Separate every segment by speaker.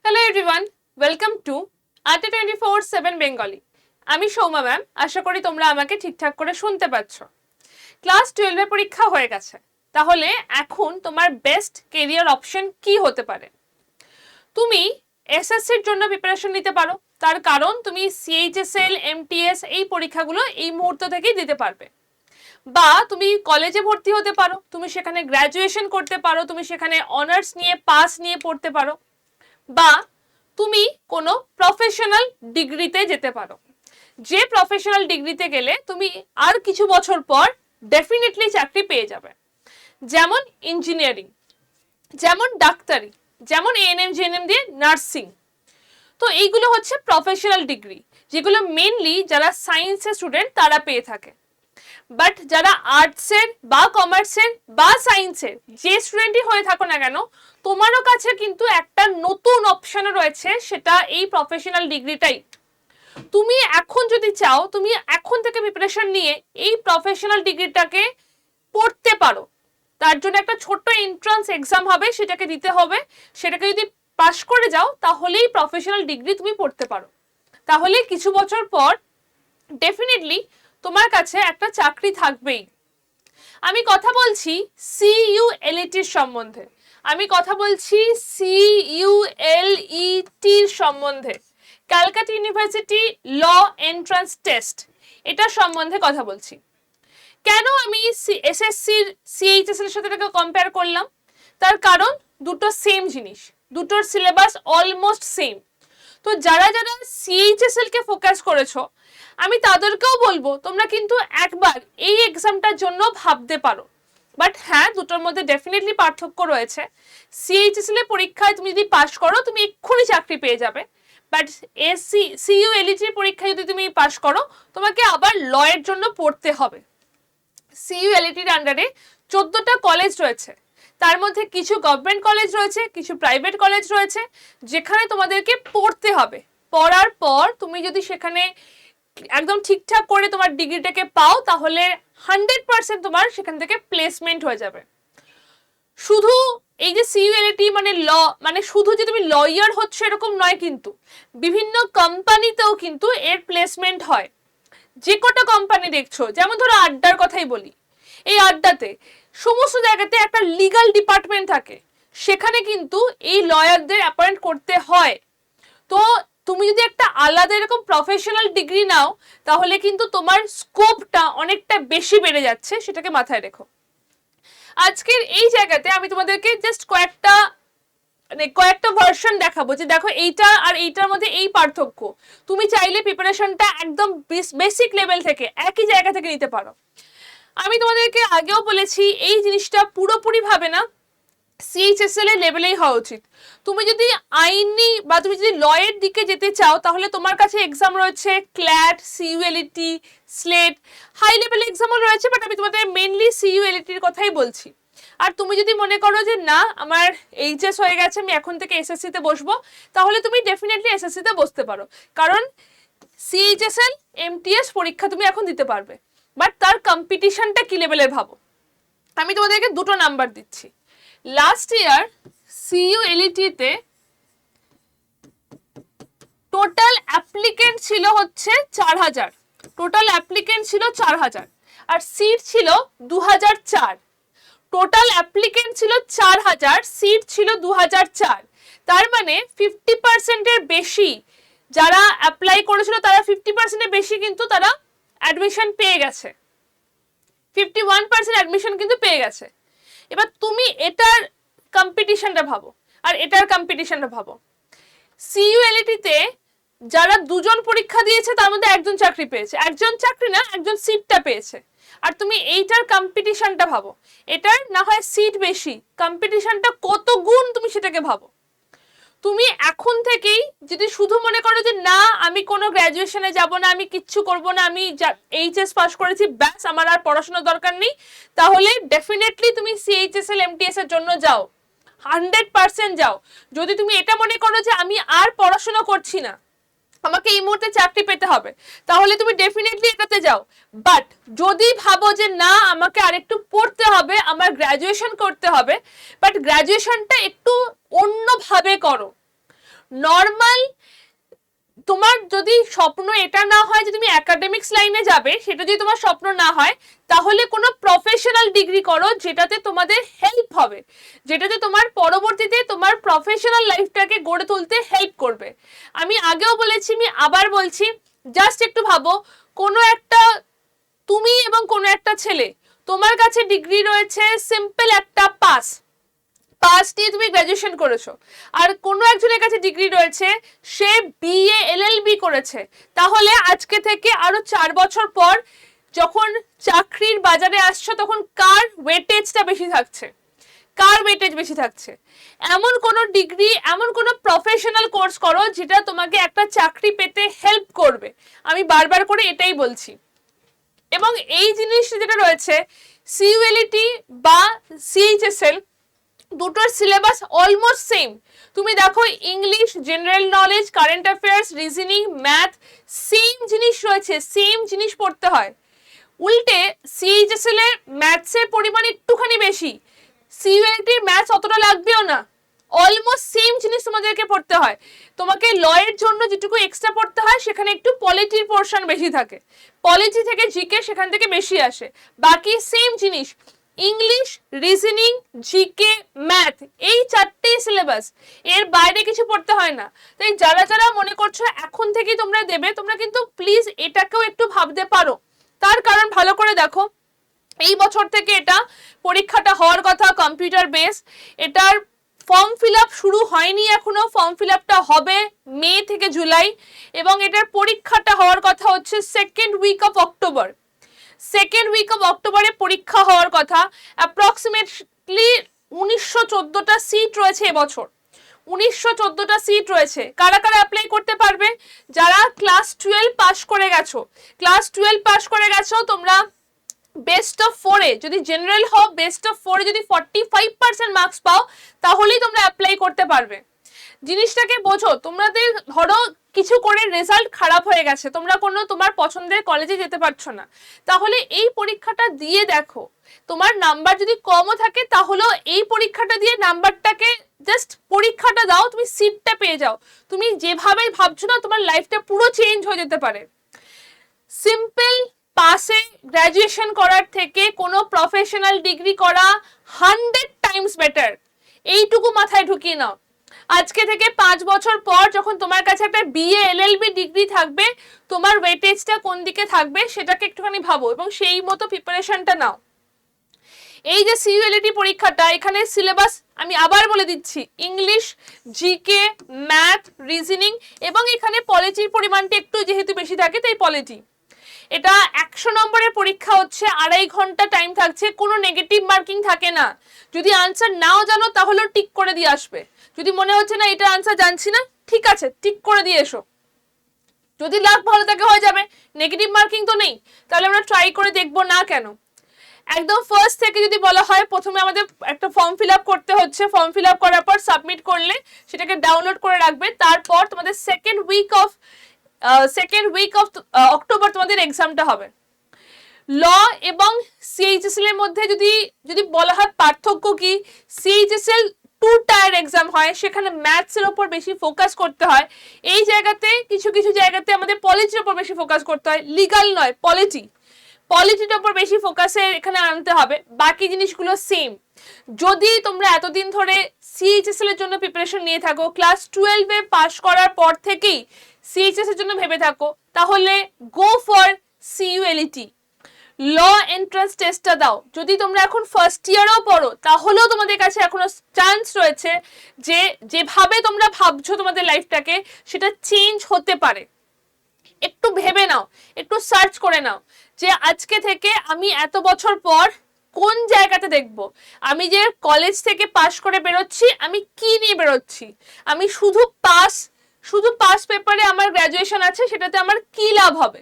Speaker 1: Hello everyone, welcome to আটে 24/7 Bengali. আমি Souma ma'am. আশা করি তোমরা আমাকে ঠিকঠাক করে শুনতে পাচ্ছ। ক্লাস 12 পরীক্ষা হয়ে গেছে, তাহলে এখন তোমার বেস্ট কেরিয়ার অপশন কি হতে পারে? তুমি এসএসসির জন্য প্রিপারেশন নিতে পারো, তার কারণ তুমি সিএইচএসএল, এমটিএস এই পরীক্ষাগুলো এই মুহূর্ত থেকেই দিতে পারবে। বা তুমি কলেজে ভর্তি হতে পারো, তুমি সেখানে গ্র্যাজুয়েশন করতে পারো, তুমি সেখানে অনার্স নিয়ে পাস নিয়ে পড়তে পারো। বা তুমি কোনো প্রফেশনাল ডিগ্রিতে যেতে পারো, যে প্রফেশনাল ডিগ্রিতে গেলে তুমি আর কিছু বছর পর ডেফিনেটলি চাকরি পেয়ে যাবে। যেমন ইঞ্জিনিয়ারিং, যেমন ডাক্তারি, যেমন এএনএম জিএনএম দিয়ে নার্সিং। তো এইগুলো হচ্ছে প্রফেশনাল ডিগ্রি, যেগুলো মেনলি যারা সায়েন্সের স্টুডেন্ট তারা পেয়ে থাকে। বাট যারা আর্টসের বা কমার্সের বা সায়েন্সের যে স্টুডেন্টই হয়ে থাকো না কেন, তোমারও কাছে কিন্তু একটা নতুন অপশন রয়েছে, সেটা এই প্রফেশনাল ডিগ্রিটাই। তুমি এখন যদি চাও, তুমি এখন থেকে প্রিপারেশন নিয়ে এই প্রফেশনাল ডিগ্রিটাকে পড়তে পারো। তার জন্য একটা ছোট্ট এন্ট্রান্স এক্সাম হবে, সেটাকে দিতে হবে। সেটাকে যদি পাস করে যাও তাহলেই প্রফেশনাল ডিগ্রি তুমি পড়তে পারো। তাহলে কিছু বছর পর ডেফিনেটলি তোমার কাছে একটা চাকরি থাকবেই। আমি কথা বলছি সিইউএলইটির সম্বন্ধে, আমি কথা বলছি সিইউএলইটির সম্বন্ধে, Calcutta university law entrance test, এটার সম্বন্ধে কথা বলছি। কেন আমি এসএসসির সিএইচএসএল এর সাথে এটাকে কম্পেয়ার করলাম? তার কারণ দুটো সেম জিনিস, দুটোর সিলেবাস অলমোস্ট সেম। তো যারা যারা সিএইচএসএল কে ফোকাস করেছো, আমি তাদেরকেও বলবো তোমরা কিন্তু একবার এই এক্সামটার জন্য ভাবতে পারো। বাট হ্যাঁ, দুটোর মধ্যে ডেফিনেটলি পার্থক্য রয়েছে। সিএইচএসএল এর পরীক্ষায় তুমি যদি পাস করো, তুমি এক্ষুনি চাকরি পেয়ে যাবে। বাট সিইউএলইটির পরীক্ষায় যদি তুমি পাস করো, তোমাকে আবার ল এর জন্য পড়তে হবে। সিইউএলইটির আন্ডারে 14টা কলেজ রয়েছে, তার মধ্যে কিছু গভর্নমেন্ট কলেজ রয়েছে, কিছু প্রাইভেট কলেজ রয়েছে, যেখানে তোমাদেরকে পড়তে হবে। পড়ার পর তুমি যদি সেখানে একদম ঠিকঠাক করে তোমার ডিগ্রিটাকে পাও, তাহলে 100% তোমার সেখান থেকে প্লেসমেন্ট হয়ে যাবে। শুধু এই যে সিইউএলইটি মানে ল, মানে শুধু যে তুমি লয়ার হচ্ছে এরকম নয়, কিন্তু বিভিন্ন কোম্পানিতেও কিন্তু এর প্লেসমেন্ট হয়। যে কটা কোম্পানি দেখছো, যেমন ধরো আড্ডার কথাই বলি, এই আড্ডাতে সমস্ত জায়গাতে একটা লিগ্যাল ডিপার্টমেন্ট থাকে, সেখানে কিন্তু এই লয়ারদের অ্যাপয়েন্ট করতে হয়। তো তুমি যদি একটা আলাদা এরকম প্রফেশনাল ডিগ্রি নাও, তাহলে কিন্তু তোমার স্কোপটা অনেকটা বেশি বেড়ে যাচ্ছে, সেটাকে মাথায় রেখো। আজকের এই জায়গাতে আমি তোমাদেরকে জাস্ট কয়েকটা ভার্সন দেখাবো, যে দেখো এইটা আর এইটার মধ্যে এই পার্থক্য। তুমি চাইলে প্রিপারেশনটা একদম বেসিক লেভেল থেকে একই জায়গা থেকে নিতে পারো। আমি তোমাদেরকে আগেও বলেছি, এই জিনিসটা পুরোপুরি ভাবে না সিএইচএসএল এর লেভেলেই হওয়া উচিত। তুমি যদি আইনি বা তুমি যদি লয়ের দিকে যেতে চাও, তাহলে তোমার কাছে এক্সাম রয়েছে ক্ল্যাট, সিইউএলইটি, স্লেট, হাই লেভেল এক্সামও রয়েছে। বাট আমি তোমাদের মেনলি সিইউএলইটির কথাই বলছি। আর তুমি যদি মনে করো যে না, আমার এইচএস হয়ে গেছে, আমি এখন থেকে এসএসসি তে বসবো, তাহলে তুমি ডেফিনেটলি এসএসসি তে বসতে পারো। কারণ সিএইচএসএল, এমটিএস পরীক্ষা তুমি এখন দিতে পারবে। বাট তার কম্পিটিশনটা কি লেভেলের ভাবো। আমি তোমাদেরকে দুটো নাম্বার দিচ্ছি। লাস্ট ইয়ার সিইউএলইটি-তে টোটাল অ্যাপ্লিকেন্ট ছিল হচ্ছে 4000, টোটাল অ্যাপ্লিকেন্ট ছিল 4000, আর সিট ছিল 2004। টোটাল অ্যাপ্লিকেন্ট ছিল 4000, সিট ছিল 2004। তার মানে 50% এর বেশি যারা অ্যাপ্লাই করেছিল, তারা 50% এর বেশি কিন্তু তারা অ্যাডমিশন পেয়ে গেছে। 51% অ্যাডমিশন কিন্তু পেয়ে গেছে। এবার তুমি এটার কম্পিটিশনটা ভাবো আর এটার কম্পিটিশনটা ভাবো। সিইউএলইটি-তে যারা দুজন পরীক্ষা দিয়েছে, তার মধ্যে একজন চাকরি পেয়েছে, একজন চাকরি না, একজন সিটটা পেয়েছে। আর তুমি এইটার কম্পিটিশনটা ভাবো, এটার না হয় সিট বেশি, কম্পিটিশনটা কত গুণ তুমি সেটাকে ভাবো। তুমি এখন থেকেই যদি শুধু মনে করো যে না, আমি কোনো গ্র্যাজুয়েশনে যাব না, আমি কিচ্ছু করব না, আমি এইচএস পাস করেছি, ব্যাস আমার আর পড়াশোনার দরকার নেই, তাহলে ডেফিনেটলি তুমি সিএইচএসএল, এমটিএস এর জন্য যাও, 100% যাও। যদি তুমি এটা মনে করো যে আমি আর পড়াশোনা করছি না, আমাকে এই মুহূর্তে চাকরি পেতে হবে, তাহলে তুমি ডেফিনেটলি এটাতে যাও। বাট যদি ভাবো যে না, আমাকে আরেকটু পড়তে হবে, আমার গ্র্যাজুয়েশন করতে হবে, বাট গ্র্যাজুয়েশনটা একটু অন্যভাবে করো, নর্মাল তোমার যদি স্বপ্ন এটা না হয় যে তুমি একাডেমিক্স লাইনে যাবে, সেটা যদি তোমার স্বপ্ন না হয়, তাহলে কোনো প্রফেশনাল ডিগ্রি করো যেটাতে তোমাদের হেল্প হবে, যেটাতে তোমার পরবর্তীতে তোমার প্রফেশনাল লাইফটাকে গড়ে তুলতে হেল্প করবে। আমি আগেও বলেছি, আমি আবার বলছি, জাস্ট একটু ভাবো, কোনো একটা তুমি এবং কোনো একটা ছেলে, তোমার কাছে ডিগ্রি রয়েছে সিম্পল একটা পাস দিয়ে তুমি গ্রাজুয়েশন করেছো, আর কোনো একজনের কাছে ডিগ্রি রয়েছে সে বিএ এলএলবি করেছে, তাহলে আজকে থেকে আরো 4 বছর পর যখন চাকরির বাজারে আসছো তখন কার ওয়েটেজটা বেশি থাকছে, কার ওয়েটেজ বেশি থাকছে? এমন কোন ডিগ্রি, এমন কোন প্রফেশনাল কোর্স করো যেটা তোমাকে একটা চাকরি পেতে হেল্প করবে। আমি বারবার করে এটাই বলছি। এবং এই জিনিসটা যেটা রয়েছে, সিইউএলটি বা সিএইচএসএল, দুটোর সিলেবাস অলমোস্ট সেম। তুমি দেখো, English, general knowledge, current affairs, reasoning, math, same জিনিস রয়েছে, সেম জিনিস পড়তে হয়। উল্টে সিএইচএসএল এর ম্যাথসের পরিমাণ একটুখানি বেশি, সিইউএলটির ম্যাথস অতটা লাগবেও না, অলমোস্ট সেম জিনিস তোমাদেরকে পড়তে হয়। তোমাকে ল এর জন্য যেটুকু এক্সট্রা পড়তে হয় সেখানে একটু পলিটির পোর্শন বেশি থাকে, পলিটি থেকে জিকে সেখান থেকে বেশি আসে, বাকি সেম জিনিস। ইংলিশ, রিজনিং, জিকে, ম্যাথ, এই 4টেই সিলেবাস, এর বাইরে কিছু পড়তে হয় না। তাই যারা যারা মনে করছো এখন থেকেই তোমরা দেবে, তোমরা কিন্তু প্লিজ এটাকেও একটু ভাবতে পারো। তার কারণ ভালো করে দেখো, এই বছর থেকে এটা পরীক্ষাটা হওয়ার কথা কম্পিউটার বেস, এটার ফর্ম ফিল আপ শুরু হয়নি এখনো, ফর্ম ফিল আপটা হবে মে থেকে জুলাই, এবং এটার পরীক্ষাটা হওয়ার কথা হচ্ছে second week of October. Second week of অক্টোবরে পরীক্ষা হওয়ার কথা। অ্যাপ্রক্সিমেটলি 1914টা সিট রয়েছে এবছর, 1914টা সিট রয়েছে। কারা কারা অ্যাপ্লাই করতে পারবে? যারা ক্লাস 12 পাস করে গেছো, ক্লাস 12 পাস করে গেছো তোমরা, বেস্ট অফ 4-এ যদি জেনারেল হও, বেস্ট অফ 4-এ যদি 45% মার্কস পাও, তাহলেই তোমরা অ্যাপ্লাই করতে পারবে। জিনিসটাকে বোঝো, তোমাদের ধরো কিছু করে রেজাল্ট খারাপ হয়ে গেছে, তোমরা কোনো তোমার পছন্দের কলেজে যেতে পারছো না, তাহলে এই পরীক্ষাটা দিয়ে দেখো, তোমার নাম্বার যদি কমও থাকে তাহলেও এই পরীক্ষাটা দিয়ে নাম্বারটাকে জাস্ট পরীক্ষাটা দাও, তুমি সিটটা পেয়ে যাও। তুমি যেভাবে ভাবছো না, তোমার লাইফটা পুরো চেঞ্জ হয়ে যেতে পারে। সিম্পল পাসে গ্র্যাজুয়েশন করার থেকে কোনো প্রফেশনাল ডিগ্রি করা 100 টাইমস বেটার, এইটুকু মাথায় ঢুকিয়ে নাও। আজকে থেকে 5 বছর পর যখন তোমার কাছে একটা বিএ এলএলবি ডিগ্রি থাকবে, তোমার ওয়েটেজটা কোন দিকে থাকবে সেটাকে একটুখানি ভাবো এবং সেই মতো প্রিপারেশনটা নাও। এই যে সিইউএলটি পরীক্ষাটা, এখানে সিলেবাস আমি আবার বলে দিচ্ছি, ইংলিশ, জিকে, ম্যাথ, রিজনিং, এবং এখানে পলিটির পরিমাণটা একটু যেহেতু বেশি থাকে তাই পলিটি। এটা 100 নম্বরের পরীক্ষা হচ্ছে, 2.5 ঘন্টা টাইম থাকছে, কোনো নেগেটিভ মার্কিং থাকে না। যদি আনসার নাও জানো তাহলেও টিক করে দিয়ে আসবে, যদি মনে হচ্ছে না এটা আনসার জানছি না, ঠিক আছে টিক করে দিয়ে এসো, যদি লাক ভালো থাকে হয়ে যাবে। নেগেটিভ মার্কিং তো নেই, তাহলে আমরা ট্রাই করে দেখবো না কেন। একদম ফার্স্ট থেকে যদি বলা হয়, প্রথমে আমাদের একটা ফর্ম ফিল আপ করতে হচ্ছে, ফর্ম ফিল আপ করার পর সাবমিট করলে সেটাকে ডাউনলোড করে রাখবে, তারপর তোমাদের সেকেন্ড উইক অফ অক্টোবর তোমাদের এক্সামটা হবে। ল এবং সিএইচএসএল এর মধ্যে যদি বলা হয় পার্থক্য কি, সিএইচএসএল 2 টায়ার এক্সাম হয়, সেখানে ম্যাথস এর উপর বেশি ফোকাস করতে হয়। এই জায়গাতে কিছু কিছু জায়গাতে আমাদের পলিটির উপর বেশি ফোকাস করতে হয়, লিগাল নয়, পলিটির উপর বেশি ফোকাসে এখানে আনতে হবে, বাকি জিনিসগুলো সেম। যদি তোমরা এতদিন ধরে সিএইচএসএল এর জন্য প্রিপারেশন নিয়ে থাকো, ক্লাস 12-এ পাস করার পর থেকেই সিএইচএস এর জন্য ভেবে থাকো, তাহলে গো ফর সিইউএলটি, ল এন্ট্রান্স টেস্টটা দাও। যদি তোমরা এখন ফার্স্ট ইয়ারেও পড়ো, তাহলেও তোমাদের কাছে এখনো চান্স রয়েছে যে যেভাবে তোমরা ভাবছো তোমাদের লাইফটাকে, সেটা চেঞ্জ হতে পারে। একটু ভেবে নাও, একটু সার্চ করে নাও যে আজকে থেকে আমি এত বছর পর কোন জায়গাতে দেখব, আমি যে কলেজ থেকে পাশ করে বেরোচ্ছি, আমি কি নিয়ে বেরোচ্ছি, আমি শুধু পাস পেপারে আমার গ্র্যাজুয়েশন আছে, সেটাতে আমার কি লাভ হবে।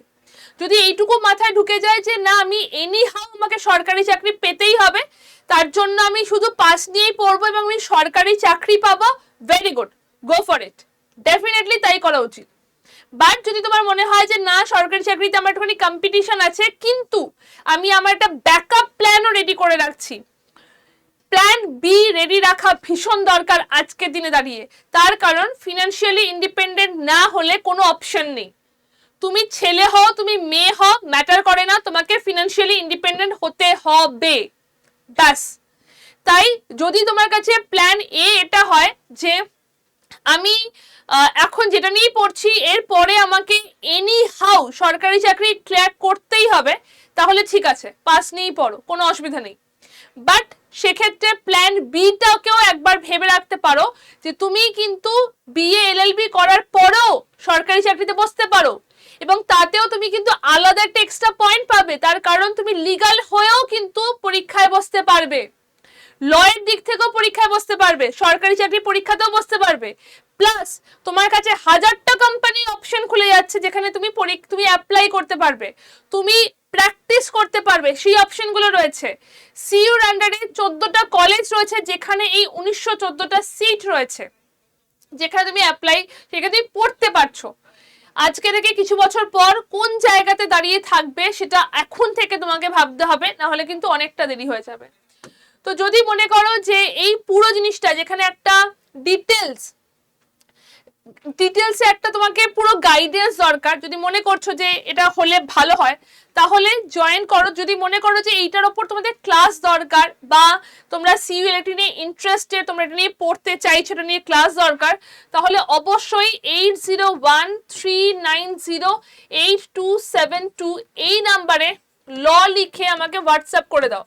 Speaker 1: যদি এইটুকু মাথায় ঢুকে যায় যে না, আমি এনি হাউ আমাকে সরকারি চাকরি পেতেই হবে, তার জন্য আমি শুধু পাস নিয়েই পড়বো এবং আমি সরকারি চাকরি পাবো, very good, go for it, definitely তাই করা উচিত। বাট যদি তোমার মনে হয় যে না, সরকারি চাকরিতে আমার একটুখানি কম্পিটিশন আছে, কিন্তু আমি আমার একটা ব্যাকআপ প্ল্যানও রেডি করে রাখছি, প্ল্যান বি রেডি রাখা ভীষণ দরকার আজকের দিনে দাঁড়িয়ে। তার কারণ ফিনান্সিয়ালি ইন্ডিপেন্ডেন্ট না হলে কোনো অপশন নেই। তুমি ছেলে হও, তুমি মেয়ে হও, ম্যাটার করে না, তোমাকে ফিনান্সিয়ালি ইন্ডিপেন্ডেন্ট হতে হবে, ব্যাস। তাই যদি তোমার কাছে প্ল্যান এ এটা হয় যে আমি এখন যেটা নিয়ে পড়ছি এরপরে আমাকে এনি হাউ সরকারি চাকরি ক্লিয়ার করতেই হবে, তাহলে ঠিক আছে, পাস নিয়েই পড়ো, কোনো অসুবিধা নেই। বাট সেক্ষেত্রে প্ল্যান বিটাকেও একবার ভেবে রাখতে পারো যে তুমি কিন্তু বিএ এলএলবি করার পরেও সরকারি চাকরিতে বসতে পারো, এবং তাতেও তুমি কিন্তু আলাদা একটা এক্সট্রা পয়েন্ট পাবে, তার কারণ তুমি লিগাল হয়েও কিন্তু পরীক্ষায় বসতে পারবে, লয়ের দিক থেকেও পরীক্ষায় বসতে পারবে, সরকারি চাকরি পরীক্ষাতেও বসতে পারবে। প্লাস তোমার কাছে হাজারটা কোম্পানি অপশন খুলে যাচ্ছে যেখানে তুমি অ্যাপ্লাই করতে পারবে, তুমি প্র্যাকটিস করতে পারবে, সেই অপশনগুলো রয়েছে। সিইউর আন্ডারে 14টা কলেজ রয়েছে যেখানে এই 1914টা সিট রয়েছে, যেখানে তুমি অ্যাপ্লাই, সেখানে তুমি পড়তে পারছো। আজকে থেকে কিছু বছর পর কোন জায়গাতে দাঁড়িয়ে থাকবে সেটা এখন থেকে তোমাকে ভাবতে হবে, না হলে কিন্তু অনেকটা দেরি হয়ে যাবে। তো যদি মনে করো যে এই পুরো জিনিসটা যেখানে একটা ডিটেলসে একটা তোমাকে পুরো গাইডেন্স দরকার, যদি মনে করছো যে এটা হলে ভালো হয় তাহলে জয়েন করো। যদি মনে করো যে এইটার ওপর তোমাদের ক্লাস দরকার বা তোমরা সিইউএলটি নিয়ে ইন্টারেস্টেড, তোমরা এটা নিয়ে পড়তে চাইছো, এটা নিয়ে ক্লাস দরকার, তাহলে অবশ্যই 8013908272 এই নাম্বারে ল লিখে আমাকে হোয়াটসঅ্যাপ করে দাও।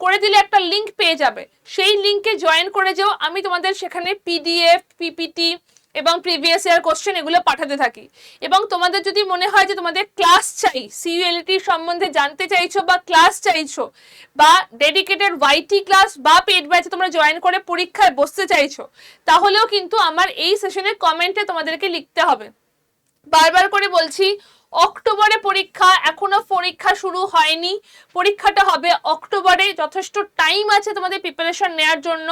Speaker 1: করে দিলে একটা লিংক পেয়ে যাবে, সেই লিংকে জয়েন করে যাও। আমি তোমাদের সেখানে পিডিএফ, পিপিটি এবং প্রিভিয়াস ইয়ার কোশ্চেন এগুলো পাঠাতে থাকি। এবং তোমাদের যদি মনে হয় যে তোমাদের ক্লাস চাই, সিইউএলটি সম্বন্ধে জানতে চাইছো বা ক্লাস চাইছো, বা ডেডিকেটেড ওয়াইটি ক্লাস বা পেড ব্যাচে তোমরা জয়েন করে পরীক্ষায় বসতে চাইছো, তাহলেও কিন্তু আমার এই সেশনের কমেন্টে তোমাদেরকে লিখতে হবে। বারবার করে বলছি, অক্টোবরে পরীক্ষা, এখনো পরীক্ষা শুরু হয়নি, পরীক্ষাটা হবে অক্টোবরে, যথেষ্ট টাইম আছে তোমাদের প্রিপারেশন নেওয়ার জন্য।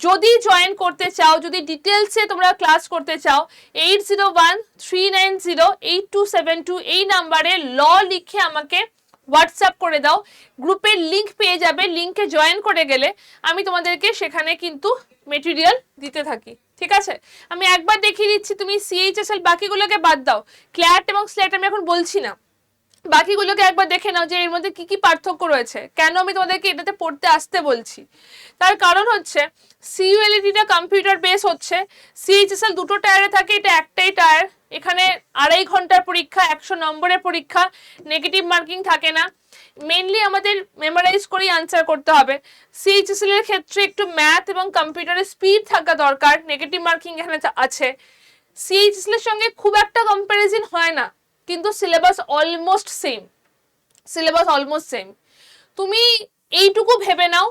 Speaker 1: যদি জয়েন করতে চাও, যদি ডিটেলসে তোমরা ক্লাস করতে চাও, 8013908272 এই নাম্বারে ল লিখে আমাকে হোয়াটসঅ্যাপ করে দাও, গ্রুপের লিংক পেয়ে যাবে, লিংকে জয়েন করে গেলে আমি তোমাদেরকে সেখানে কিন্তু মেটেরিয়াল দিতে থাকি, ঠিক আছে? আমি একবার দেখিয়ে দিচ্ছি, তুমি সিএইচএসএল বাকিগুলোকে বাদ দাও, ক্ল্যাট এবং স্ল্যাট আমি এখন বলছি না, বাকিগুলোকে একবার দেখে নাও যে এর মধ্যে কি কি পার্থক্য রয়েছে, কেন আমি তোমাদেরকে এটাতে পড়তে আসতে বলছি। তার কারণ হচ্ছে সিইউএলটিটা কম্পিউটার বেস হচ্ছে, সিএইচএসএল দুটো টায়ারে থাকে, এটা একটাই টায়ার, এখানে 2.5 ঘন্টার পরীক্ষা, 100 নম্বরের পরীক্ষা, নেগেটিভ মার্কিং থাকে না, মেইনলি আমাদের মেমোরাইজ করেই আনসার করতে হবে। সিএইচএসএল এর ক্ষেত্রে একটু ম্যাথ এবং কম্পিউটারের স্পিড থাকা দরকার, নেগেটিভ মার্কিং এখানে আছে। সিএইচএসএল এর সঙ্গে খুব একটা কম্প্যারিজন হয় না, কিন্তু সিলেবাস অলমোস্ট সেম। তুমি এইটুকু ভেবে নাও,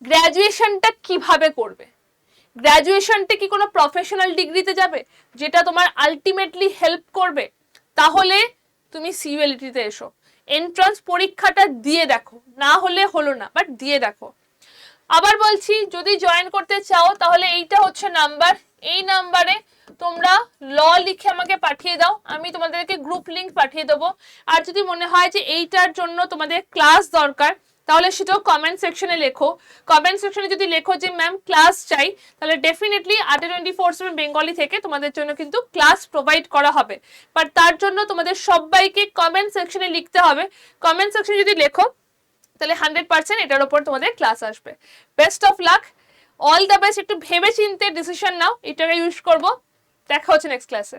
Speaker 1: গ্র্যাজুয়েশনটা কিভাবে করবে, গ্র্যাজুয়েশনটা কি কোনো প্রফেশনাল ডিগ্রিতে যাবে যেটা তোমার আলটিমেটলি হেল্প করবে? তাহলে তুমি সিইউএলটিতে এসো, এন্ট্রান্স পরীক্ষাটা দিয়ে দেখো, না হলে হলো না, বাট দিয়ে দেখো। আবার বলছি, যদি জয়েন করতে চাও তাহলে এইটা হচ্ছে নাম্বার, এই নাম্বারে তোমরা ল লিখে আমাকে পাঠিয়ে দাও, আমি তোমাদেরকে গ্রুপ লিংক পাঠিয়ে দেবো। আর যদি মনে হয় যে এইটার জন্য তোমাদের ক্লাস দরকার, তাহলে সেটাও কমেন্ট সেকশনে লেখো। কমেন্ট সেকশনে যদি লেখো যে ম্যাম ক্লাস চাই, তাহলে ডেফিনেটলি ATA 24/7 বেঙ্গলি থেকে তোমাদের জন্য কিন্তু ক্লাস প্রোভাইড করা হবে। বাট তার জন্য তোমাদের সবাইকে কমেন্ট সেকশনে লিখতে হবে। কমেন্ট সেকশনে যদি লেখো তাহলে 100% এটার উপর তোমাদের ক্লাস আসবে। Best of luck, all the best. একটু ভেবে চিন্তে ডিসিশন নাও, এটাকে ইউজ করবো। দেখা হচ্ছে নেক্সট ক্লাসে।